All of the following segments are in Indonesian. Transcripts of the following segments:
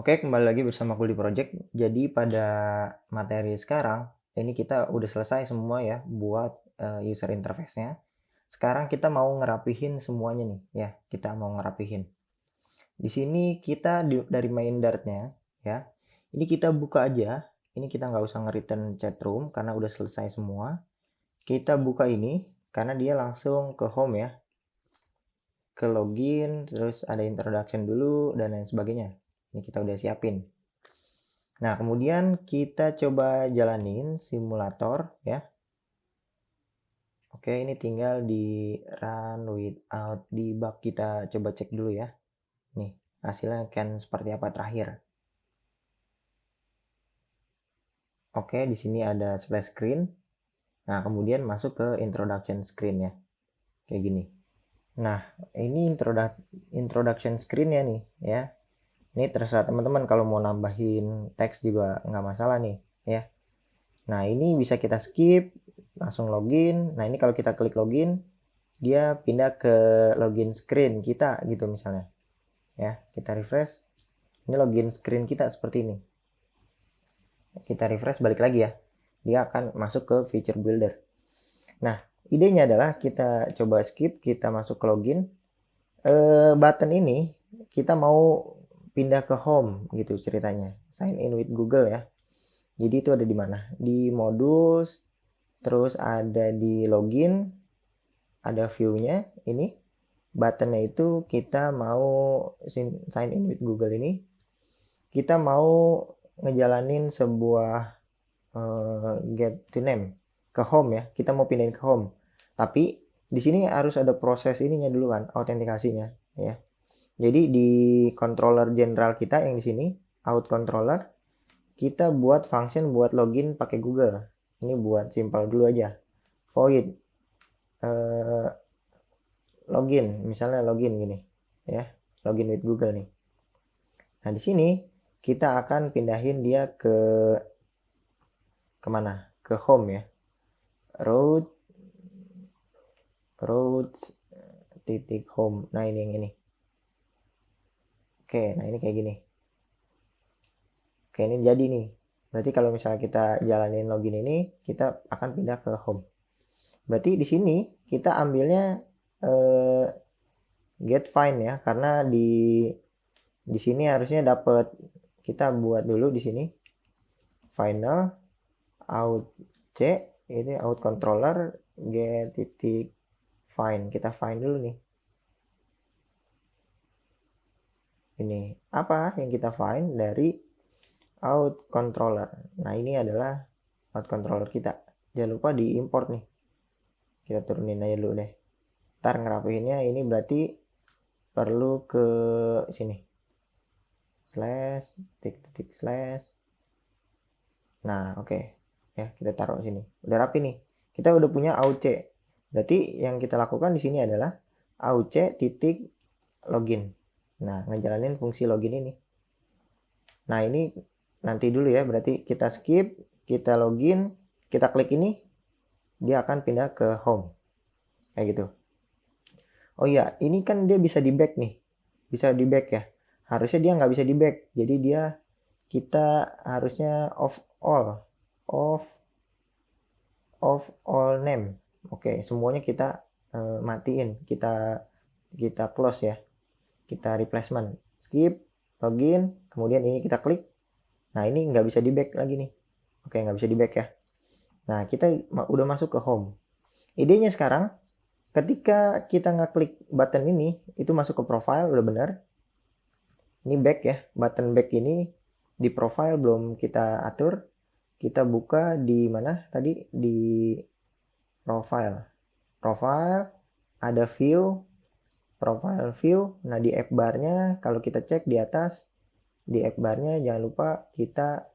Oke, kembali lagi bersama Kuli Project. Jadi pada materi sekarang, ini kita udah selesai semua ya buat user interface-nya. Sekarang kita mau ngerapihin semuanya nih, ya. Kita mau ngerapihin. Di sini kita dari main Dart-nya, ya. Ini kita buka aja. Ini kita nggak usah nge-return chat room karena udah selesai semua. Kita buka ini karena dia langsung ke home ya. Ke login, terus ada introduction dulu dan lain sebagainya. Ini kita udah siapin. Nah, kemudian kita coba jalanin simulator ya. Oke, ini tinggal di run without debug. Kita coba cek dulu ya. Nih, hasilnya kan seperti apa terakhir. Oke, di sini ada splash screen. Nah, kemudian masuk ke introduction screen ya. Kayak gini. Nah, ini introduction screen ya nih ya. Ini terserah teman-teman kalau mau nambahin teks juga nggak masalah nih ya. Nah, ini bisa kita skip, langsung login. Nah, ini kalau kita klik login, dia pindah ke login screen kita gitu misalnya. Ya, kita refresh. Ini login screen kita seperti ini. Kita refresh balik lagi ya. Dia akan masuk ke feature builder. Nah, idenya adalah kita coba skip, kita masuk ke login. Button ini kita mau pindah ke home gitu ceritanya. Sign in with Google ya. Jadi itu ada di mana? Di modules, terus ada di login, ada view-nya ini. Buttonnya itu kita mau sign in with Google ini. Kita mau ngejalanin sebuah get to name ke home ya. Kita mau pindahin ke home. Tapi di sini harus ada proses ininya dulu kan, autentikasinya ya. Jadi di controller general kita yang di sini, out controller, kita buat function buat login pakai Google. Ini buat simple dulu aja. Void login, misalnya login gini ya, login with Google nih. Nah di sini kita akan pindahin dia ke kemana? Ke home ya. Roads titik home. Nah ini yang ini. Oke, nah ini kayak gini. Oke, ini jadi nih. Berarti kalau misalnya kita jalanin login ini, kita akan pindah ke home. Berarti di sini kita ambilnya eh, get find ya, karena di sini harusnya dapat, kita buat dulu di sini final out c, ini out controller get titik find. Kita find dulu nih. Ini apa yang kita find dari out controller. Nah ini adalah out controller kita. Jangan lupa di import nih. Kita turunin aja dulu deh. Ntar ngerapihinnya ini berarti perlu ke sini. Slash titik slash. Nah oke. Ya kita taruh sini. Udah rapi nih. Kita udah punya auc. Berarti yang kita lakukan di sini adalah auc titik login. Nah ngejalanin fungsi login ini. Nah ini nanti dulu ya, berarti kita skip, kita login, kita klik ini, dia akan pindah ke home. Kayak gitu. Oh iya, ini kan dia bisa di back nih. Bisa di back ya. Harusnya dia nggak bisa di back. Jadi dia, kita harusnya off all. Off, off all name. Oke, semuanya kita matiin. Kita close ya. Kita replacement. Skip, login, kemudian ini kita klik. Nah ini nggak bisa di back lagi nih. Oke, nggak bisa di back ya. Nah kita udah masuk ke home. Idenya sekarang, ketika kita ngeklik button ini, itu masuk ke profile, udah benar. Ini back ya, button back ini di profile belum kita atur. Kita buka di mana tadi? Di profile. Profile, ada view, profile view. Nah di app barnya, kalau kita cek di atas, di app barnya jangan lupa kita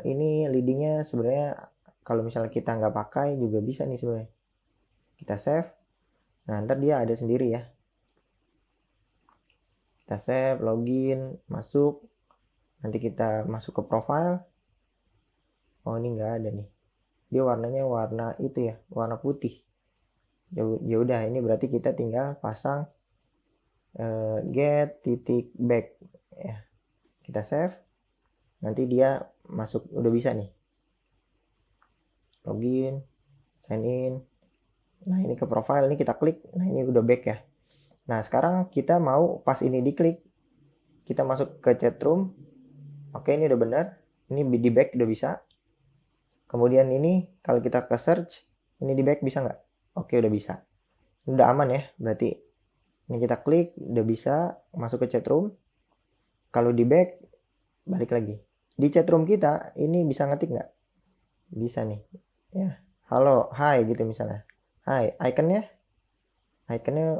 ini leadingnya sebenarnya kalau misalnya kita nggak pakai juga bisa nih sebenarnya. Kita save. Nah ntar dia ada sendiri ya. Kita save, login, masuk. Nanti kita masuk ke profile. Oh ini nggak ada nih. Dia warnanya warna itu ya, warna putih. Ya udah, ini berarti kita tinggal pasang get titik back ya. Kita save. Nanti dia masuk, udah bisa nih. Login, sign in. Nah, ini ke profile, ini kita klik. Nah, ini udah back ya. Nah, sekarang kita mau pas ini diklik, kita masuk ke chat room. Oke, ini udah benar. Ini di back udah bisa. Kemudian ini kalau kita ke search, ini di back bisa nggak? Oke, udah bisa. Ini udah aman ya, berarti. Ini kita klik, udah bisa masuk ke chat room. Kalau di back, balik lagi. Di chat room kita, ini bisa ngetik nggak? Bisa nih. Ya, halo, hai gitu misalnya. Hai, iconnya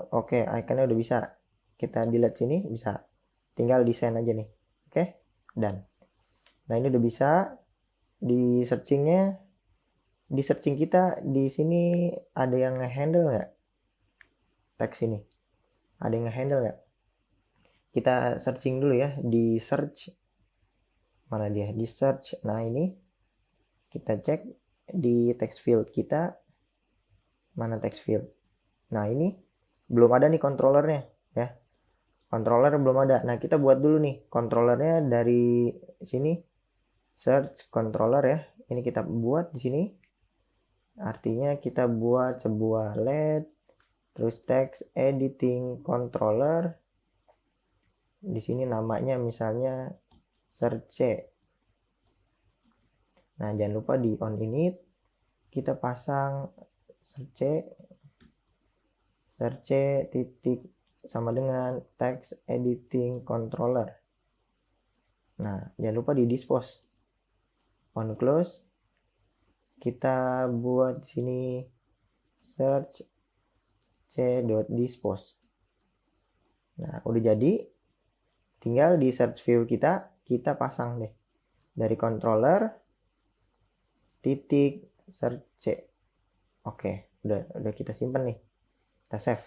oke, iconnya udah bisa. Kita delete sini, bisa. Tinggal desain aja nih. Oke, dan. Nah, ini udah bisa. Di searching kita di sini ada yang nge-handle nggak? Teks ini. Ada yang nge-handle nggak? Kita searching dulu ya di search. Mana dia? Di search. Nah, ini kita cek di text field kita. Mana text field? Nah, ini belum ada nih controllernya ya. Controller belum ada. Nah, kita buat dulu nih controllernya dari sini. Search controller ya. Ini kita buat di sini. Artinya kita buat sebuah LED, terus text editing controller. Di sini namanya misalnya search. Nah, jangan lupa di on init kita pasang search titik sama dengan text editing controller. Nah, jangan lupa di dispose. On close. Kita buat di sini search c.dispose. Nah, udah jadi. Tinggal di search view kita pasang deh. Dari controller titik search. Oke, udah kita simpen nih. Kita save.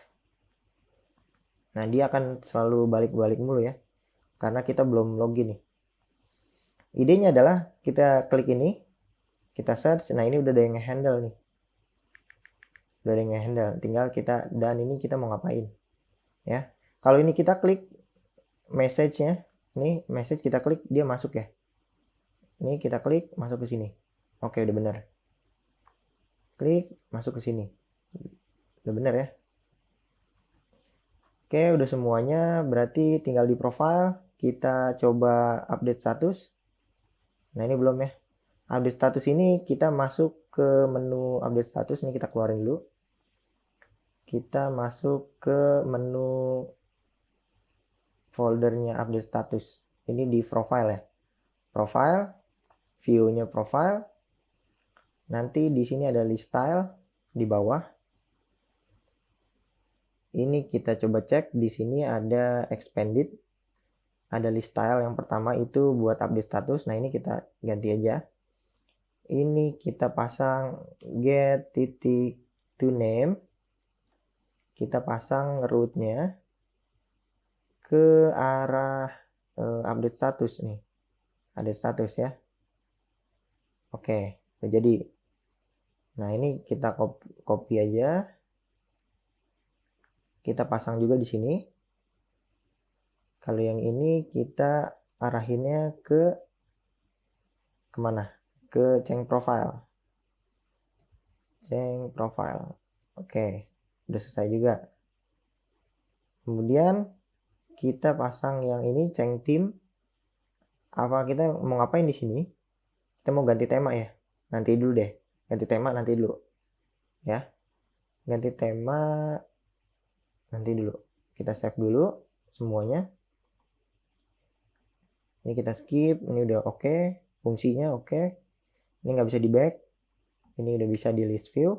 Nah, dia akan selalu balik-balik mulu ya. Karena kita belum login nih. Idenya adalah kita klik ini, kita search. Nah, ini udah ada yang handle nih. Udah ada yang handle. Tinggal kita, dan ini kita mau ngapain. Ya. Kalau ini kita klik message-nya, ini message kita klik, dia masuk ya. Ini kita klik, masuk ke sini. Oke, udah bener. Klik, masuk ke sini. Udah bener ya. Oke, udah semuanya. Berarti tinggal di profile. Kita coba update status. Nah, ini belum ya. Update status ini kita masuk ke menu update status. Ini kita keluarin dulu. Kita masuk ke menu foldernya update status. Ini di profile ya. Profile, view-nya profile. Nanti di sini ada list style di bawah. Ini kita coba cek, di sini ada expanded. Ada list style yang pertama itu buat update status. Nah, ini kita ganti aja. Ini kita pasang get titik to name. Kita pasang root-nya ke arah update status nih. Ada status ya. Oke, udah jadi. Nah, ini kita copy aja. Kita pasang juga di sini. Kalau yang ini kita arahinnya ke kemana? Ke change profile. Change profile. Oke, udah selesai juga. Kemudian kita pasang yang ini change theme. Apa kita mau ngapain di sini? Kita mau ganti tema ya. Nanti dulu deh. Ganti tema nanti dulu. Ya. Ganti tema nanti dulu. Kita save dulu semuanya. Ini kita skip. Ini udah oke. Fungsinya oke. Ini nggak bisa di back. Ini udah bisa di list view.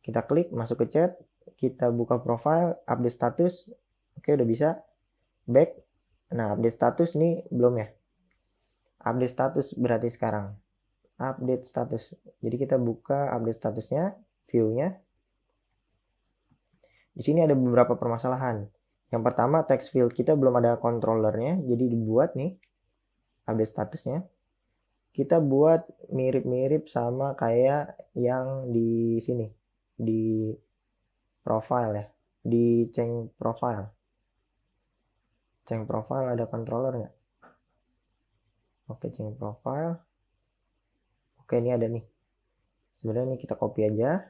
Kita klik masuk ke chat. Kita buka profile. Update status. Oke, udah bisa. Back. Nah, update status ini belum ya. Update status berarti sekarang. Update status. Jadi kita buka update statusnya, view-nya. Di sini ada beberapa permasalahan. Yang pertama, text field kita belum ada controllernya, jadi dibuat nih update statusnya. Kita buat mirip-mirip sama kayak yang di sini, di profile ya, di change profile. Change profile ada controller nggak? Oke, change profile. Oke, ini ada nih. Sebenarnya ini kita copy aja.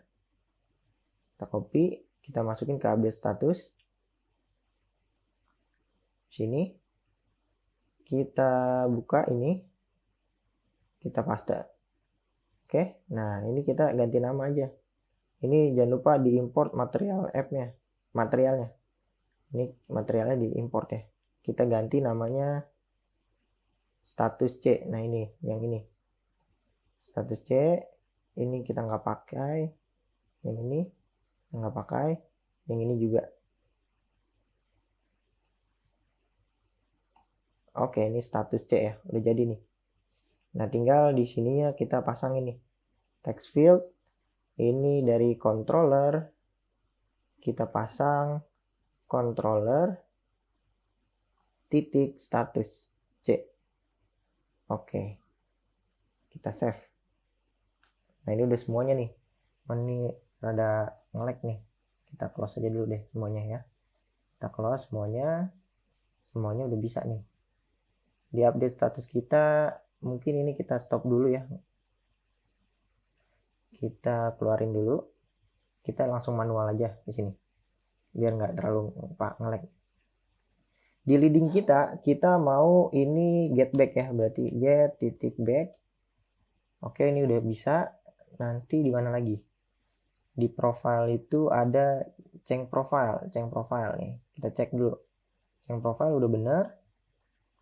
Kita copy, kita masukin ke update status. Sini. Kita buka ini. Kita paste. Oke, nah ini kita ganti nama aja. Ini jangan lupa diimport material app-nya. Materialnya. Ini materialnya diimport ya. Kita ganti namanya status C. Nah ini, yang ini. Status C. Ini kita nggak pakai. Yang ini nggak pakai. Yang ini juga. Oke, ini status C ya. Udah jadi nih. Nah, tinggal di sininya kita pasang ini. Text field. Ini dari controller. Kita pasang controller titik status C. Oke. Kita save. Nah, ini udah semuanya nih. Ini rada nge-lag nih. Kita close aja dulu deh semuanya ya. Kita close semuanya. Semuanya udah bisa nih. Di update status kita, mungkin ini kita stop dulu ya. Kita keluarin dulu. Kita langsung manual aja di sini. Biar nggak terlalu nge-lag. Di leading kita mau ini get back ya. Berarti get titik back. Oke, ini udah bisa. Nanti di mana lagi? Di profile itu ada change profile. Change profile nih. Kita cek dulu. Change profile udah bener.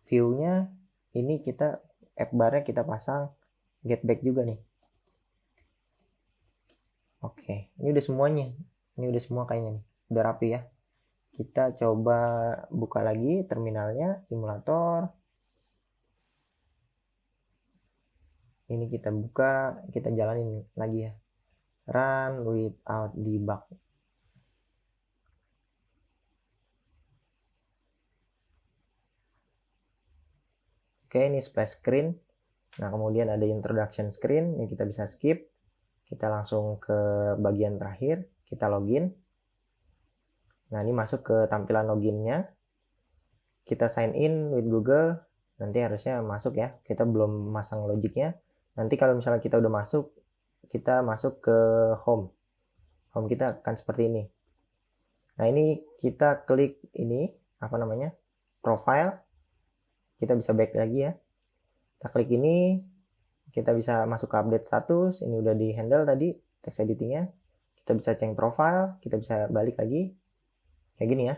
View-nya ini kita app bar-nya kita pasang get back juga nih. Oke, ini udah semuanya. Ini udah semua kayaknya nih. Udah rapi ya. Kita coba buka lagi terminalnya, simulator. Ini kita buka, kita jalanin lagi ya. Run without debug. Oke, ini splash screen. Nah, kemudian ada introduction screen. Ini kita bisa skip. Kita langsung ke bagian terakhir. Kita login. Nah, ini masuk ke tampilan loginnya. Kita sign in with Google. Nanti harusnya masuk ya. Kita belum masang logiknya. Nanti kalau misalnya kita udah masuk, kita masuk ke home. Home kita akan seperti ini. Nah, ini kita klik ini, apa namanya? Profile. Kita bisa back lagi ya. Kita klik ini, kita bisa masuk ke update status. Ini udah di handle tadi text editingnya. Kita bisa change profile, kita bisa balik lagi kayak gini ya.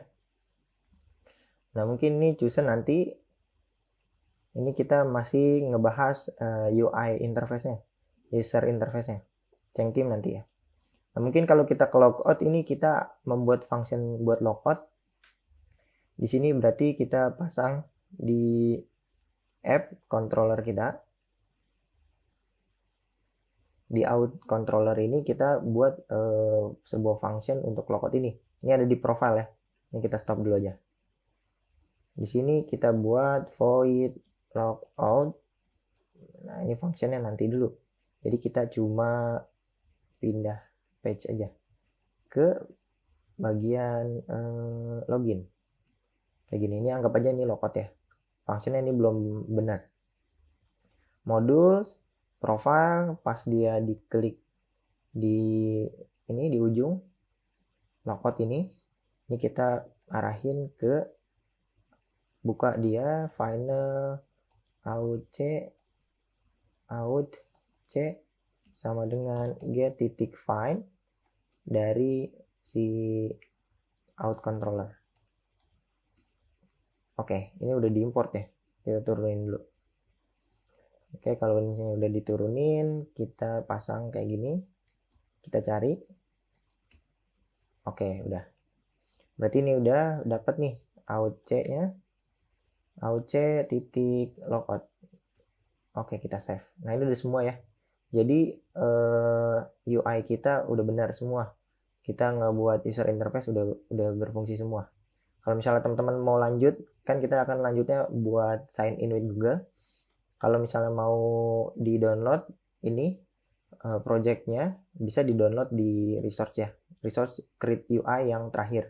Nah, mungkin ini chosen nanti. Ini kita masih ngebahas UI interface-nya, user interface-nya, change team nanti ya. Nah, mungkin kalau kita ke logout ini kita membuat function buat logout. Di sini berarti kita pasang di app controller kita. Di out controller ini kita buat sebuah function untuk logout ini. Ini ada di profile ya. Ini kita stop dulu aja. Di sini kita buat void logout. Nah, ini functionnya nanti dulu. Jadi kita cuma pindah page aja ke bagian login. Kayak gini. Ini anggap aja ini logout ya. Functionnya ini belum benar. Modul profile, pas dia diklik di ini di ujung logout ini kita arahin ke buka dia final out C sama dengan get titik find dari si out controller. Oke, ini udah diimport ya. Kita turunin dulu. Oke, kalau ini udah diturunin, kita pasang kayak gini. Kita cari. Oke, udah. Berarti ini udah dapat nih out C-nya. Out C titik logout. Oke, kita save. Nah, ini udah semua ya. Jadi UI kita udah benar semua. Kita ngebuat user interface udah berfungsi semua. Kalau misalnya teman-teman mau lanjut, kan kita akan lanjutnya buat sign in with Google. Kalau misalnya mau di-download ini projectnya bisa di-download di resource ya. Resource create UI yang terakhir.